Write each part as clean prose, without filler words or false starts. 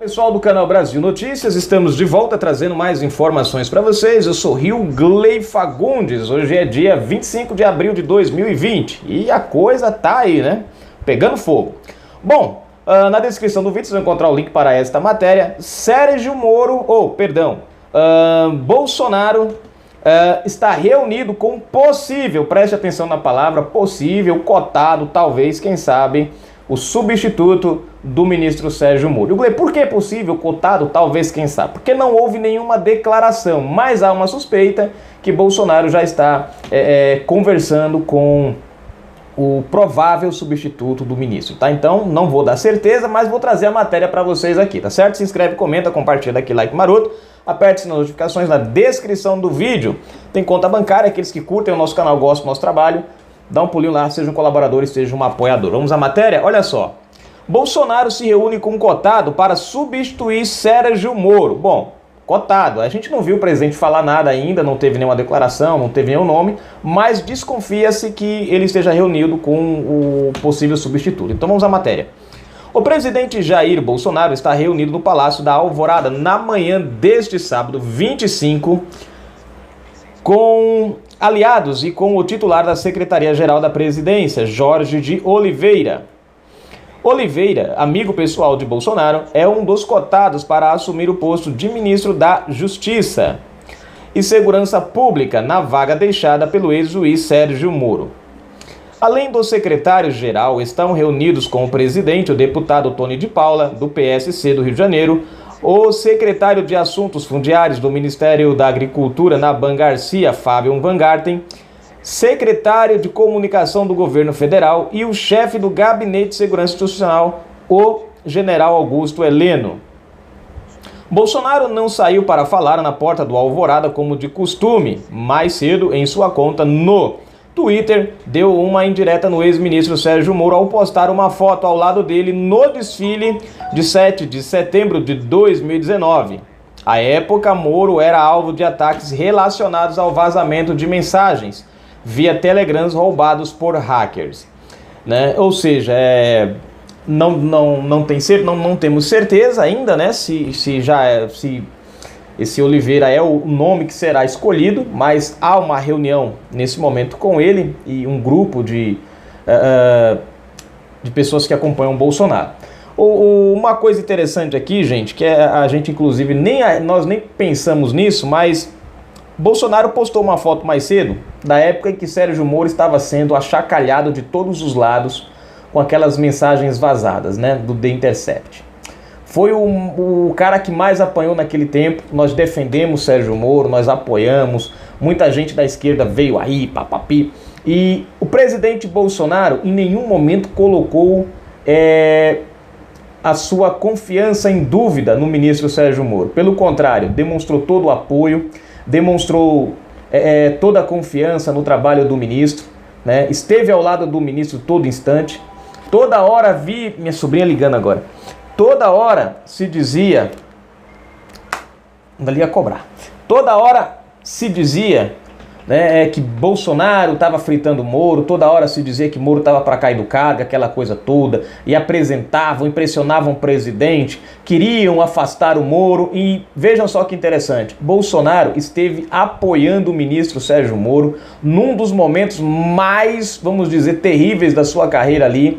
Pessoal do canal Brasil Notícias, estamos de volta trazendo mais informações para vocês. Eu sou Rilgley Fagundes, hoje é dia 25 de abril de 2020 e a coisa tá aí, né? Pegando fogo. Bom, na descrição do vídeo vocês vão encontrar o link para esta matéria. Bolsonaro está reunido com possível, preste atenção na palavra, possível, cotado, talvez, quem sabe, o substituto do ministro Sérgio Moro. Por que é possível, cotado, talvez, quem sabe? Porque não houve nenhuma declaração, mas há uma suspeita que Bolsonaro já está conversando com o provável substituto do ministro, tá? Então, não vou dar certeza, mas vou trazer a matéria para vocês aqui, tá certo? Se inscreve, comenta, compartilha aqui, like maroto, aperte as notificações na descrição do vídeo. Tem conta bancária, aqueles que curtem o nosso canal, gostam do nosso trabalho, dá um pulinho lá, seja um colaborador, seja um apoiador. Vamos à matéria? Olha só. Bolsonaro se reúne com um cotado para substituir Sérgio Moro. Bom, cotado. A gente não viu o presidente falar nada ainda, não teve nenhuma declaração, não teve nenhum nome, mas desconfia-se que ele esteja reunido com o possível substituto. Então vamos à matéria. O presidente Jair Bolsonaro está reunido no Palácio da Alvorada na manhã deste sábado, 25, com aliados e com o titular da Secretaria-Geral da Presidência, Jorge de Oliveira. Oliveira, amigo pessoal de Bolsonaro, é um dos cotados para assumir o posto de ministro da Justiça e Segurança Pública na vaga deixada pelo ex-juiz Sérgio Moro. Além do secretário-geral, estão reunidos com o presidente, o deputado Tony de Paula, do PSC do Rio de Janeiro, o secretário de Assuntos Fundiários do Ministério da Agricultura, Naban Garcia, Fábio Van Garten, secretário de Comunicação do Governo Federal e o chefe do Gabinete de Segurança Institucional, o general Augusto Heleno. Bolsonaro não saiu para falar na porta do Alvorada como de costume. Mais cedo, em sua conta no Twitter, deu uma indireta no ex-ministro Sérgio Moro ao postar uma foto ao lado dele no desfile de 7 de setembro de 2019. À época, Moro era alvo de ataques relacionados ao vazamento de mensagens via telegrams roubados por hackers, né? Ou seja, não temos certeza ainda, né, se esse Oliveira é o nome que será escolhido, mas há uma reunião nesse momento com ele e um grupo de pessoas que acompanham Bolsonaro. Uma coisa interessante aqui, gente, que a gente inclusive nós nem pensamos nisso, mas Bolsonaro postou uma foto mais cedo, da época em que Sérgio Moro estava sendo achacalhado de todos os lados com aquelas mensagens vazadas, né, do The Intercept. Foi o cara que mais apanhou naquele tempo. Nós defendemos Sérgio Moro, nós apoiamos, muita gente da esquerda veio aí, papapi. E o presidente Bolsonaro em nenhum momento colocou a sua confiança em dúvida no ministro Sérgio Moro. Pelo contrário, demonstrou todo o apoio, demonstrou toda a confiança no trabalho do ministro, né? Esteve ao lado do ministro todo instante. Toda hora vi minha sobrinha ligando agora. Toda hora se dizia, ali ia cobrar, toda hora se dizia, né, que Bolsonaro estava fritando Moro, toda hora se dizia que Moro estava para cair do cargo, aquela coisa toda, e apresentavam, impressionavam o presidente, queriam afastar o Moro, e vejam só que interessante, Bolsonaro esteve apoiando o ministro Sérgio Moro num dos momentos mais, vamos dizer, terríveis da sua carreira ali,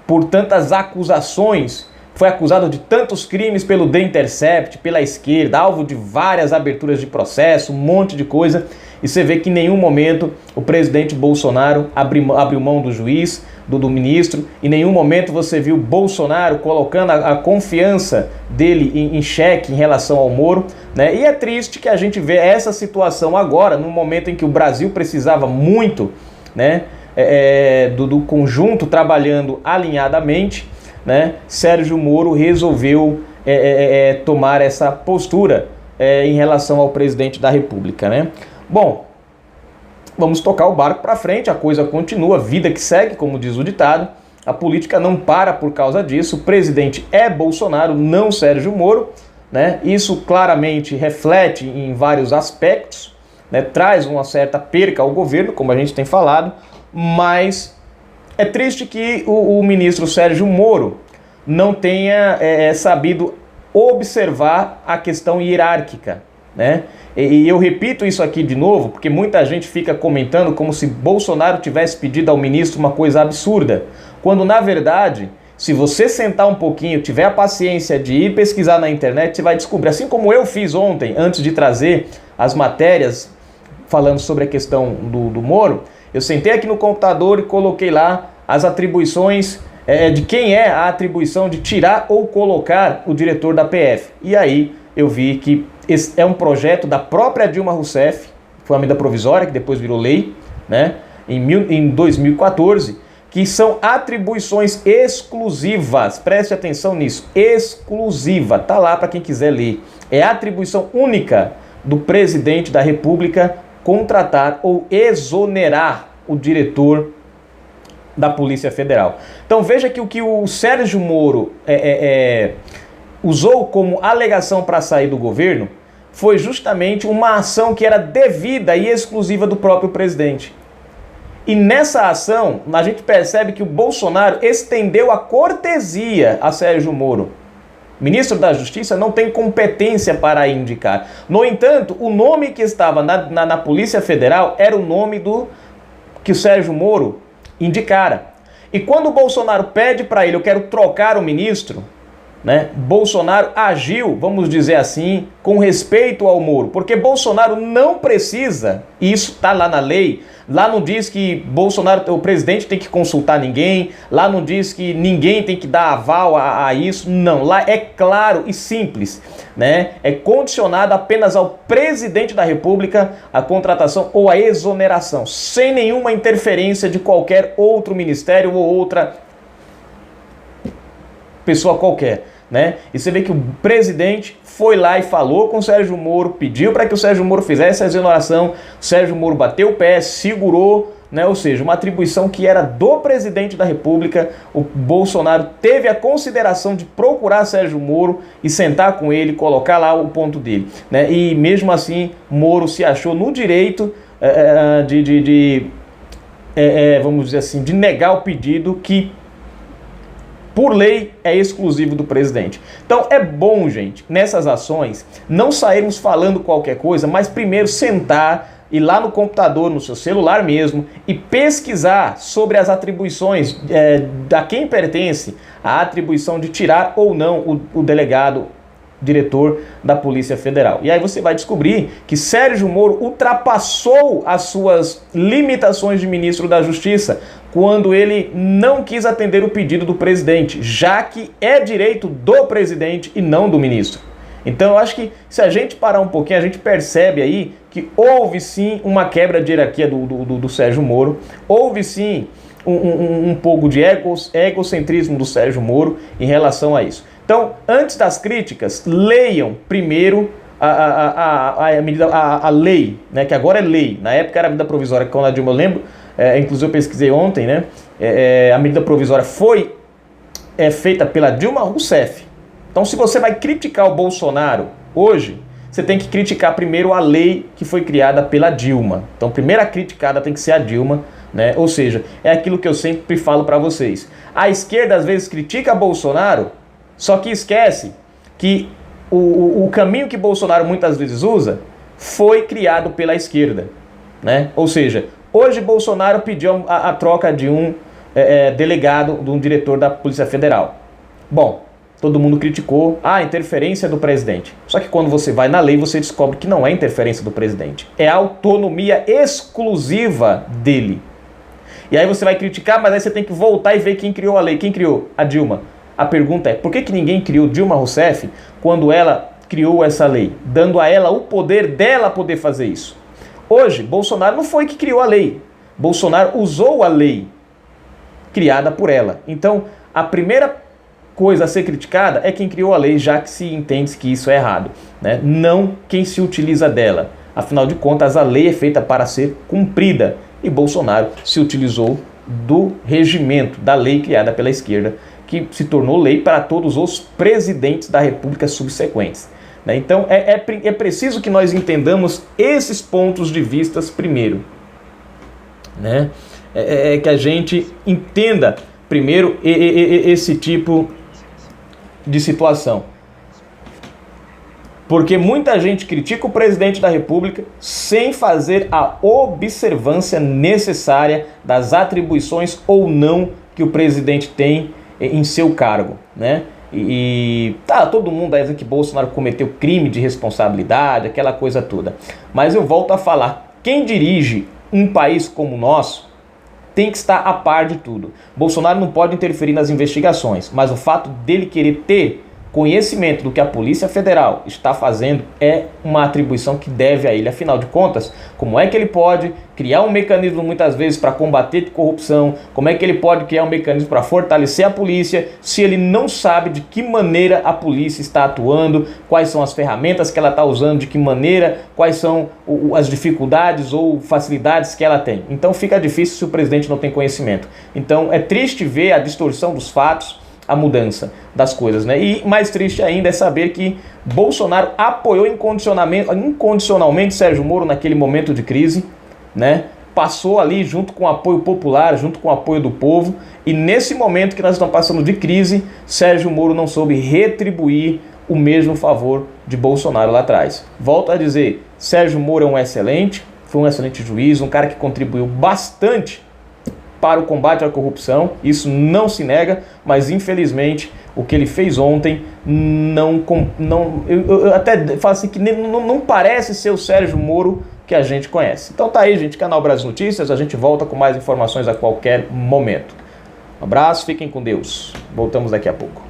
por tantas acusações. Foi acusado de tantos crimes pelo The Intercept, pela esquerda, alvo de várias aberturas de processo, um monte de coisa. E você vê que em nenhum momento o presidente Bolsonaro abriu mão do juiz, do ministro. Em nenhum momento você viu Bolsonaro colocando a confiança dele em xeque em relação ao Moro, né? E é triste que a gente vê essa situação agora, no momento em que o Brasil precisava muito, né, do conjunto trabalhando alinhadamente, né? Sérgio Moro resolveu tomar essa postura em relação ao presidente da República, né? Bom, vamos tocar o barco para frente, a coisa continua, vida que segue, como diz o ditado, a política não para por causa disso, o presidente é Bolsonaro, não Sérgio Moro, né? Isso claramente reflete em vários aspectos, né? Traz uma certa perca ao governo, como a gente tem falado, mas é triste que o ministro Sérgio Moro não tenha sabido observar a questão hierárquica, né? E eu repito isso aqui de novo, porque muita gente fica comentando como se Bolsonaro tivesse pedido ao ministro uma coisa absurda, quando na verdade, se você sentar um pouquinho, tiver a paciência de ir pesquisar na internet, você vai descobrir, assim como eu fiz ontem, antes de trazer as matérias falando sobre a questão do Moro, eu sentei aqui no computador e coloquei lá as atribuições de quem é a atribuição de tirar ou colocar o diretor da PF. E aí eu vi que esse é um projeto da própria Dilma Rousseff, foi uma medida provisória que depois virou lei, né, em 2014, que são atribuições exclusivas, preste atenção nisso, exclusiva, tá lá para quem quiser ler. É a atribuição única do presidente da República contratar ou exonerar o diretor da Polícia Federal. Então veja que o que o Sérgio Moro usou como alegação para sair do governo foi justamente uma ação que era devida e exclusiva do próprio presidente. E nessa ação, a gente percebe que o Bolsonaro estendeu a cortesia a Sérgio Moro. O ministro da Justiça não tem competência para indicar. No entanto, o nome que estava na Polícia Federal era o nome que o Sérgio Moro indicara. E quando o Bolsonaro pede para ele, eu quero trocar o ministro, né, Bolsonaro agiu, vamos dizer assim, com respeito ao Moro, porque Bolsonaro não precisa, e isso está lá na lei, lá não diz que Bolsonaro, o presidente, tem que consultar ninguém, lá não diz que ninguém tem que dar aval a isso, não, lá é claro e simples, né, é condicionado apenas ao presidente da República a contratação ou a exoneração, sem nenhuma interferência de qualquer outro ministério ou outra pessoa qualquer, né? E você vê que o presidente foi lá e falou com o Sérgio Moro, pediu para que o Sérgio Moro fizesse a exoneração, o Sérgio Moro bateu o pé, segurou, né? Ou seja, uma atribuição que era do presidente da República. O Bolsonaro teve a consideração de procurar Sérgio Moro e sentar com ele, colocar lá o ponto dele, né? E mesmo assim, Moro se achou no direito vamos dizer assim, de negar o pedido que por lei, é exclusivo do presidente. Então é bom, gente, nessas ações, não sairmos falando qualquer coisa, mas primeiro sentar, ir lá no computador, no seu celular mesmo, e pesquisar sobre as atribuições a quem pertence a atribuição de tirar ou não o delegado diretor da Polícia Federal. E aí você vai descobrir que Sérgio Moro ultrapassou as suas limitações de ministro da Justiça quando ele não quis atender o pedido do presidente, já que é direito do presidente e não do ministro. Então eu acho que se a gente parar um pouquinho, a gente percebe aí que houve sim uma quebra de hierarquia do Sérgio Moro, houve sim um pouco de egocentrismo do Sérgio Moro em relação a isso. Então, antes das críticas, leiam primeiro a lei, né, que agora é lei. Na época era a medida provisória, quando a Dilma, eu lembro, inclusive eu pesquisei ontem, né, a medida provisória foi feita pela Dilma Rousseff. Então, se você vai criticar o Bolsonaro hoje, você tem que criticar primeiro a lei que foi criada pela Dilma. Então, a primeira criticada tem que ser a Dilma, né? Ou seja, é aquilo que eu sempre falo para vocês. A esquerda às vezes critica Bolsonaro, só que esquece que o caminho que Bolsonaro muitas vezes usa foi criado pela esquerda, né? Ou seja, hoje Bolsonaro pediu a troca de um delegado, de um diretor da Polícia Federal. Bom, todo mundo criticou a interferência do presidente. Só que quando você vai na lei, você descobre que não é interferência do presidente. É autonomia exclusiva dele. E aí você vai criticar, mas aí você tem que voltar e ver quem criou a lei. Quem criou? A Dilma. A pergunta é, por que ninguém criou Dilma Rousseff quando ela criou essa lei? Dando a ela o poder dela poder fazer isso. Hoje, Bolsonaro não foi que criou a lei. Bolsonaro usou a lei criada por ela. Então, a primeira coisa a ser criticada é quem criou a lei, já que se entende que isso é errado, né? Não quem se utiliza dela. Afinal de contas, a lei é feita para ser cumprida e Bolsonaro se utilizou do regimento, da lei criada pela esquerda, que se tornou lei para todos os presidentes da República subsequentes, né? Então é preciso que nós entendamos esses pontos de vista primeiro, né? Que a gente entenda primeiro esse tipo de situação. Porque muita gente critica o presidente da República sem fazer a observância necessária das atribuições ou não que o presidente tem em seu cargo, né? E tá todo mundo aí dizendo que Bolsonaro cometeu crime de responsabilidade, aquela coisa toda. Mas eu volto a falar, quem dirige um país como o nosso tem que estar a par de tudo. Bolsonaro não pode interferir nas investigações, mas o fato dele querer ter conhecimento do que a Polícia Federal está fazendo é uma atribuição que deve a ele. Afinal de contas, como é que ele pode criar um mecanismo muitas vezes para combater corrupção? Como é que ele pode criar um mecanismo para fortalecer a polícia se ele não sabe de que maneira a polícia está atuando, quais são as ferramentas que ela está usando, de que maneira, quais são as dificuldades ou facilidades que ela tem? Então fica difícil se o presidente não tem conhecimento. Então é triste ver a distorção dos fatos, a mudança das coisas, né? E mais triste ainda é saber que Bolsonaro apoiou incondicionalmente Sérgio Moro naquele momento de crise, né? Passou ali junto com o apoio popular, junto com o apoio do povo, e nesse momento que nós estamos passando de crise, Sérgio Moro não soube retribuir o mesmo favor de Bolsonaro lá atrás. Volto a dizer, Sérgio Moro foi um excelente juiz, um cara que contribuiu bastante para o combate à corrupção, isso não se nega, mas infelizmente o que ele fez ontem eu até falo assim que não parece ser o Sérgio Moro que a gente conhece. Então tá aí, gente, Canal Brasil Notícias, a gente volta com mais informações a qualquer momento. Um abraço, fiquem com Deus. Voltamos daqui a pouco.